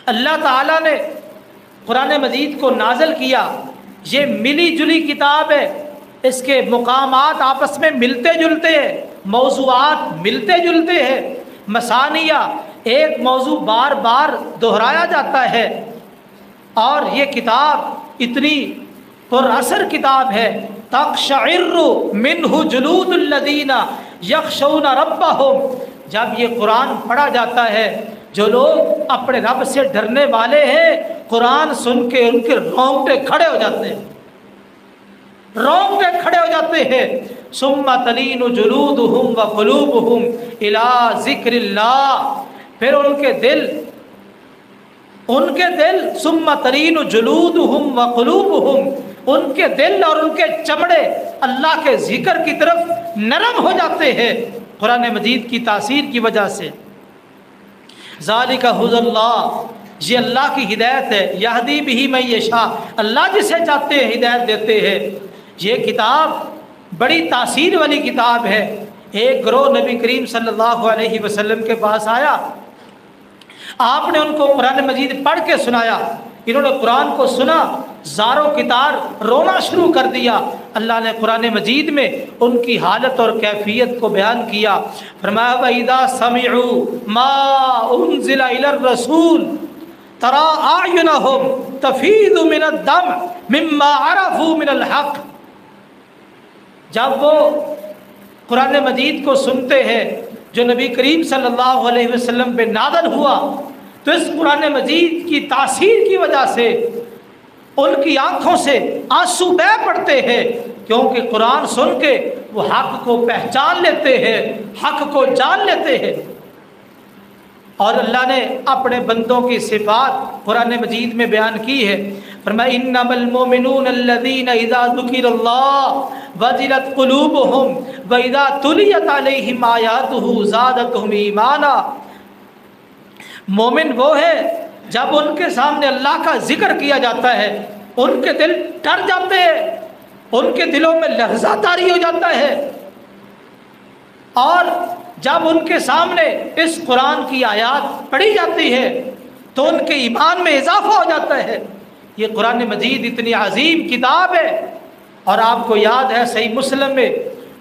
اللہ تعالیٰ نے قرآن مجید کو نازل کیا، یہ ملی جلی کتاب ہے، اس کے مقامات آپس میں ملتے جلتے ہیں، موضوعات ملتے جلتے ہیں، مثانیہ ایک موضوع بار بار دہرایا جاتا ہے، اور یہ کتاب اتنی پر اثر کتاب ہے، تقشعر منہ جلود الذین یخشون ربہم، جب یہ قرآن پڑھا جاتا ہے جو لوگ اپنے رب سے ڈرنے والے ہیں، قرآن سن کے ان کے رونگٹے کھڑے ہو جاتے ہیں، رونگٹے کھڑے ہو جاتے ہیں۔ ثم تلین جلودہم وقلوبہم الی ذکر اللہ، پھر ان کے دل ثم تلین جلودہم وقلوبہم، ان کے دل اور ان کے چمڑے اللہ کے ذکر کی طرف نرم ہو جاتے ہیں قرآن مجید کی تاثیر کی وجہ سے۔ ذالک ھدی اللہ، یہ اللہ کی ہدایت ہے، یہدی بہ من یشاء، اللہ جسے چاہتے ہیں ہدایت دیتے ہیں۔ یہ کتاب بڑی تاثیر والی کتاب ہے۔ ایک گروہ نبی کریم صلی اللہ علیہ وسلم کے پاس آیا، آپ نے ان کو قرآن مجید پڑھ کے سنایا، انہوں نے قرآن کو سنا، زاروں کی تار رونا شروع کر دیا۔ اللہ نے قرآن مجید میں ان کی حالت اور کیفیت کو بیان کیا، فرمایا وَإِذَا سَمِعُوا مَا أُنزِلَ إِلَى الرَّسُولِ تَرَىٰ أَعْيُنَهُمْ تَفِيضُ مِنَ الدَّمْعِ مِمَّا عَرَفُوا مِنَ الْحَقِّ، جب وہ قرآن مجید کو سنتے ہیں جو نبی کریم صلی اللہ علیہ وسلم پہ نازل ہوا، تو اس قرآن مجید کی تاثیر کی وجہ سے ان کی آنکھوں سے آنسو بہہ پڑتے ہیں، کیونکہ قرآن سن کے وہ حق کو پہچان لیتے ہیں، حق کو جان لیتے ہیں۔ اور اللہ نے اپنے بندوں کی صفات قرآن مجید میں بیان کی ہے، فرمایا انما المؤمنون الذین اذا ذکر اللہ وجلت قلوبہم واذا تلیت علیہم آیاتہ زادتہم ایمانا، مومن وہ ہے جب ان کے سامنے اللہ کا ذکر کیا جاتا ہے ان کے دل ڈر جاتے ہیں، ان کے دلوں میں لرزہ طاری ہو جاتا ہے، اور جب ان کے سامنے اس قرآن کی آیات پڑھی جاتی ہے تو ان کے ایمان میں اضافہ ہو جاتا ہے۔ یہ قرآن مجید اتنی عظیم کتاب ہے، اور آپ کو یاد ہے صحیح مسلم میں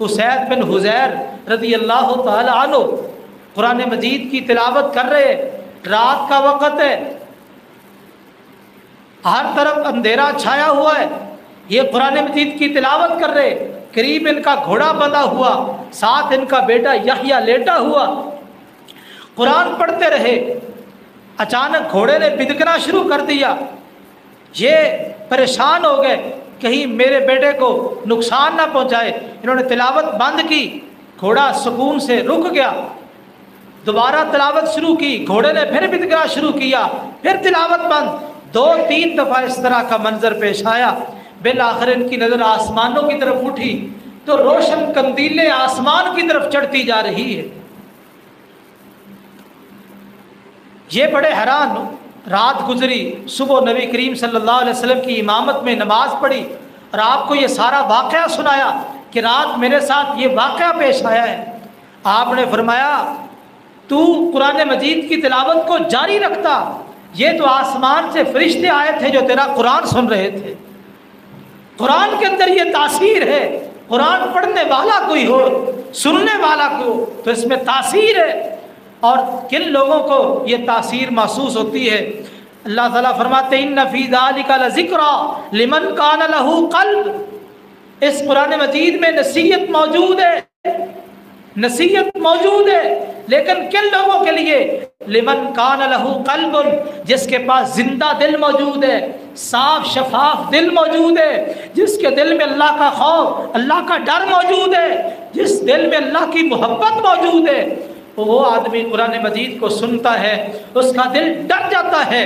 اسید بن حضیر رضی اللہ تعالی عنہ قرآن مجید کی تلاوت کر رہے، رات کا وقت ہے، ہر طرف اندھیرا چھایا ہوا ہے، یہ قرآن مجید کی تلاوت کر رہے، قریب ان کا گھوڑا بندھا ہوا، ساتھ ان کا بیٹا یحییٰ لیٹا ہوا، قرآن پڑھتے رہے، اچانک گھوڑے نے بدکنا شروع کر دیا، یہ پریشان ہو گئے کہیں میرے بیٹے کو نقصان نہ پہنچائے، انہوں نے تلاوت بند کی، گھوڑا سکون سے رک گیا، دوبارہ تلاوت شروع کی، گھوڑے نے پھر بدکنا شروع کیا، پھر تلاوت بند، 2-3 دفعہ اس طرح کا منظر پیش آیا، بالآخر ان کی نظر آسمانوں کی طرف اٹھی تو روشن قندیلیں آسمان کی طرف چڑھتی جا رہی ہے۔ یہ بڑے حیران، رات گزری، صبح نبی کریم صلی اللہ علیہ وسلم کی امامت میں نماز پڑھی اور آپ کو یہ سارا واقعہ سنایا کہ رات میرے ساتھ یہ واقعہ پیش آیا ہے۔ آپ نے فرمایا تو قرآن مجید کی تلاوت کو جاری رکھتا، یہ تو آسمان سے فرشتے آئے تھے جو تیرا قرآن سن رہے تھے۔ قرآن کے اندر یہ تاثیر ہے، قرآن پڑھنے والا کوئی ہو، سننے والا کوئی ہو تو اس میں تاثیر ہے، اور کن لوگوں کو یہ تاثیر محسوس ہوتی ہے؟ اللہ تعالیٰ فرماتے ہیں ان فی ذلک لذکری لمن کان لہ قلب، اس قرآن مجید میں نصیحت موجود ہے، نصیحت موجود ہے، لیکن کن لوگوں کے لیے؟ لمن کان لہ قلب، جس کے پاس زندہ دل موجود ہے، صاف شفاف دل موجود ہے، جس کے دل میں اللہ کا خوف، اللہ کا ڈر موجود ہے، جس دل میں اللہ کی محبت موجود ہے، وہ آدمی قرآن مجید کو سنتا ہے، اس کا دل ڈر جاتا ہے۔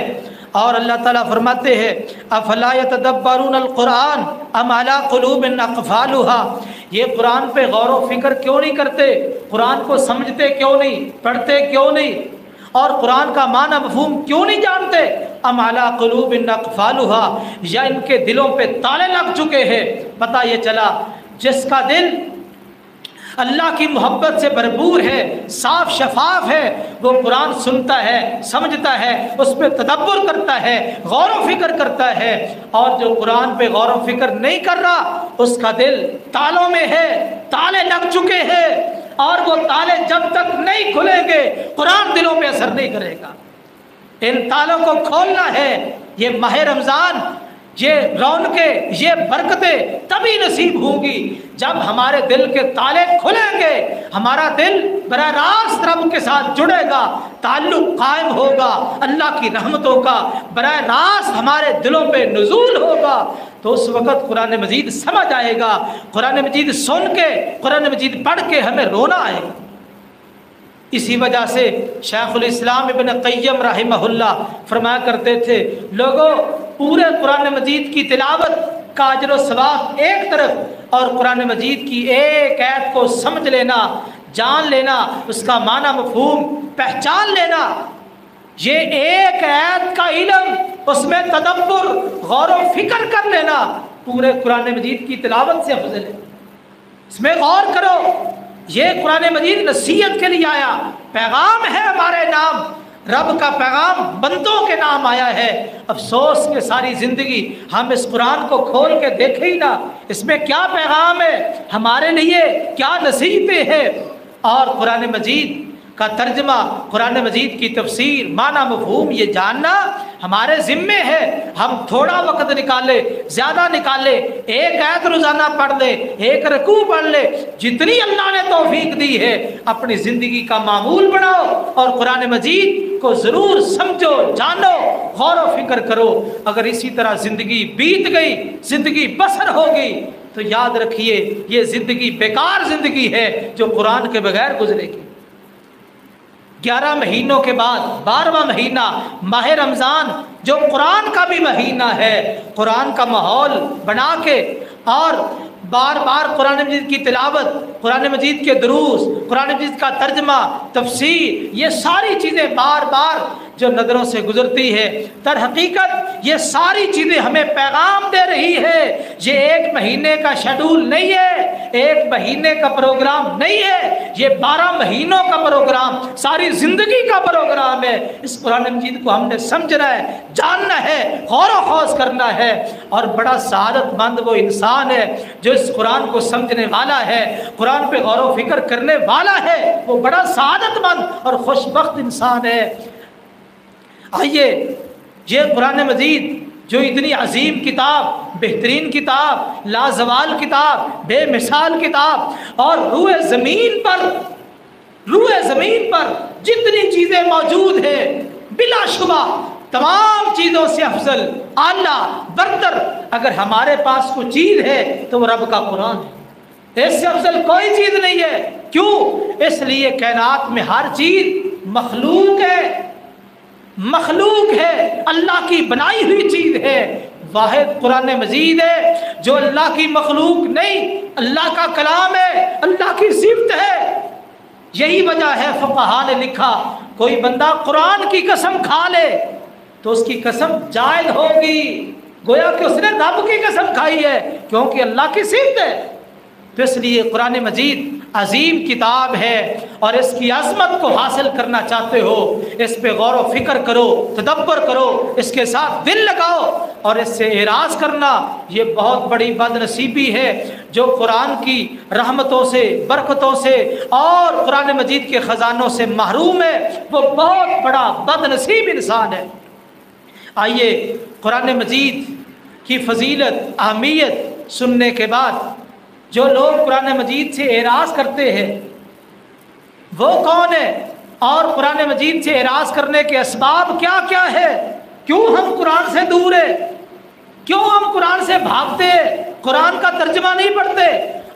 اور اللہ تعالیٰ فرماتے ہیں افلا یتدبرون القرآن ام علی قلوب اقفالها، یہ قرآن پہ غور و فکر کیوں نہیں کرتے، قرآن کو سمجھتے کیوں نہیں، پڑھتے کیوں نہیں، اور قرآن کا معنی مفہوم کیوں نہیں جانتے؟ ام علی قلوب اقفالها، یا ان کے دلوں پہ تالے لگ چکے ہیں۔ پتہ یہ چلا جس کا دل اللہ کی محبت سے بھرپور ہے، صاف شفاف ہے، وہ قرآن سنتا ہے، سمجھتا ہے، اس پہ تدبر کرتا ہے، غور و فکر کرتا ہے۔ اور جو قرآن پہ غور و فکر نہیں کر رہا اس کا دل تالوں میں ہے، تالے لگ چکے ہیں، اور وہ تالے جب تک نہیں کھلیں گے قرآن دلوں پہ اثر نہیں کرے گا۔ ان تالوں کو کھولنا ہے۔ یہ ماہ رمضان، یہ رونقیں، یہ برکتیں تبھی نصیب ہوں گی جب ہمارے دل کے تالے کھلیں گے، ہمارا دل براہ راست رب کے ساتھ جڑے گا، تعلق قائم ہوگا، اللہ کی رحمتوں کا براہ راست ہمارے دلوں پہ نزول ہوگا، تو اس وقت قرآن مجید سمجھ آئے گا، قرآن مجید سن کے، قرآن مجید پڑھ کے ہمیں رونا آئے گا۔ اسی وجہ سے شیخ الاسلام ابن قیم رحمہ اللہ فرمایا کرتے تھے، لوگوں پورے قرآن مجید کی تلاوت کا اجر و ثواب ایک طرف، اور قرآن مجید کی ایک آیت کو سمجھ لینا، جان لینا، اس کا معنی مفہوم پہچان لینا، یہ ایک آیت کا علم، اس میں تدبر، غور و فکر کر لینا پورے قرآن مجید کی تلاوت سے افضل ہے۔ اس میں غور کرو، یہ قرآن مجید نصیحت کے لیے آیا، پیغام ہے ہمارے نام، رب کا پیغام بندوں کے نام آیا ہے۔ افسوس کہ ساری زندگی ہم اس قرآن کو کھول کے دیکھیں ہی نہ، اس میں کیا پیغام ہے، ہمارے لیے کیا نصیحتیں ہیں۔ اور قرآن مجید کا ترجمہ، قرآن مجید کی تفسیر، معنی مفہوم یہ جاننا ہمارے ذمے ہے۔ ہم تھوڑا وقت نکالے، زیادہ نکالے، ایک آیت روزانہ پڑھ لے، ایک رکوع پڑھ لے، جتنی اللہ نے توفیق دی ہے اپنی زندگی کا معمول بناؤ، اور قرآن مجید کو ضرور سمجھو، جانو، غور و فکر کرو۔ اگر اسی طرح زندگی بیت گئی، زندگی بسر ہو گئی، تو یاد رکھیے یہ زندگی بیکار زندگی ہے جو قرآن کے بغیر گزرے گی۔ 11 مہینوں کے بعد 12واں مہینہ ماہ رمضان، جو قرآن کا بھی مہینہ ہے، قرآن کا ماحول بنا کے اور بار بار قرآن مجید کی تلاوت، قرآن مجید کے دروس، قرآن مجید کا ترجمہ، تفسیر، یہ ساری چیزیں بار بار جو نظروں سے گزرتی ہے، در حقیقت یہ ساری چیزیں ہمیں پیغام دے رہی ہے۔ یہ ایک مہینے کا شیڈول نہیں ہے، ایک مہینے کا پروگرام نہیں ہے، یہ 12 مہینوں کا پروگرام، ساری زندگی کا پروگرام ہے۔ اس قرآن مجید کو ہم نے سمجھنا ہے، جاننا ہے، غور و خوض کرنا ہے، اور بڑا سعادت مند وہ انسان ہے جو اس قرآن کو سمجھنے والا ہے، قرآن پہ غور و فکر کرنے والا ہے، وہ بڑا سعادت مند اور خوش بخت انسان ہے۔ آئیے، یہ قرآن مجید جو اتنی عظیم کتاب، بہترین کتاب، لازوال کتاب، بے مثال کتاب، اور روئے زمین پر جتنی چیزیں موجود ہیں بلا شبہ تمام چیزوں سے افضل، اعلیٰ، برتر اگر ہمارے پاس کوئی چیز ہے تو وہ رب کا قرآن ہے۔ اس سے افضل کوئی چیز نہیں ہے۔ کیوں؟ اس لیے کائنات میں ہر چیز مخلوق ہے، مخلوق ہے، اللہ کی بنائی ہوئی چیز ہے۔ واحد قرآن مجید ہے جو اللہ کی مخلوق نہیں، اللہ کا کلام ہے، اللہ کی صفت ہے۔ یہی وجہ ہے فقہا نے لکھا، کوئی بندہ قرآن کی قسم کھا لے تو اس کی قسم جائز ہوگی، گویا کہ اس نے رب کی قسم کھائی ہے، کیونکہ اللہ کی صفت ہے۔ تو اس لیے قرآن مجید عظیم کتاب ہے، اور اس کی عظمت کو حاصل کرنا چاہتے ہو، اس پہ غور و فکر کرو، تدبر کرو، اس کے ساتھ دل لگاؤ، اور اس سے اعراض کرنا یہ بہت بڑی بد نصیبی ہے۔ جو قرآن کی رحمتوں سے، برکتوں سے اور قرآن مجید کے خزانوں سے محروم ہے، وہ بہت بڑا بد نصیب انسان ہے۔ آئیے، قرآن مجید کی فضیلت، اہمیت سننے کے بعد جو لوگ قرآن مجید سے اعراض کرتے ہیں وہ کون ہے، اور قرآن مجید سے اعراض کرنے کے اسباب کیا کیا ہے؟ کیوں ہم قرآن سے دور ہیں؟ کیوں ہم قرآن سے بھاگتے ہیں؟ قرآن کا ترجمہ نہیں پڑھتے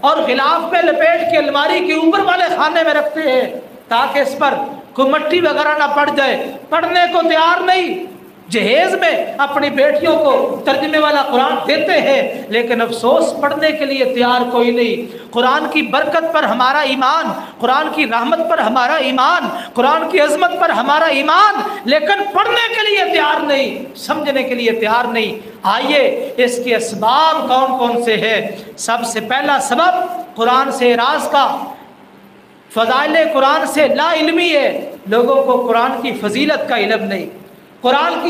اور غلاف پہ لپیٹ کے الماری کے اوپر والے خانے میں رکھتے ہیں تاکہ اس پر کوئی مٹی وغیرہ نہ پڑ جائے، پڑھنے کو تیار نہیں۔ جہیز میں اپنی بیٹیوں کو ترجمے والا قرآن دیتے ہیں، لیکن افسوس پڑھنے کے لیے تیار کوئی نہیں۔ قرآن کی برکت پر ہمارا ایمان، قرآن کی رحمت پر ہمارا ایمان، قرآن کی عظمت پر ہمارا ایمان، لیکن پڑھنے کے لیے تیار نہیں، سمجھنے کے لیے تیار نہیں۔ آئیے، اس کے اسباب کون کون سے ہیں؟ سب سے پہلا سبب قرآن سے اعراض کا فضائل قرآن سے لا علمی ہے، لوگوں کو قرآن کی فضیلت کا علم نہیں، قرآن کی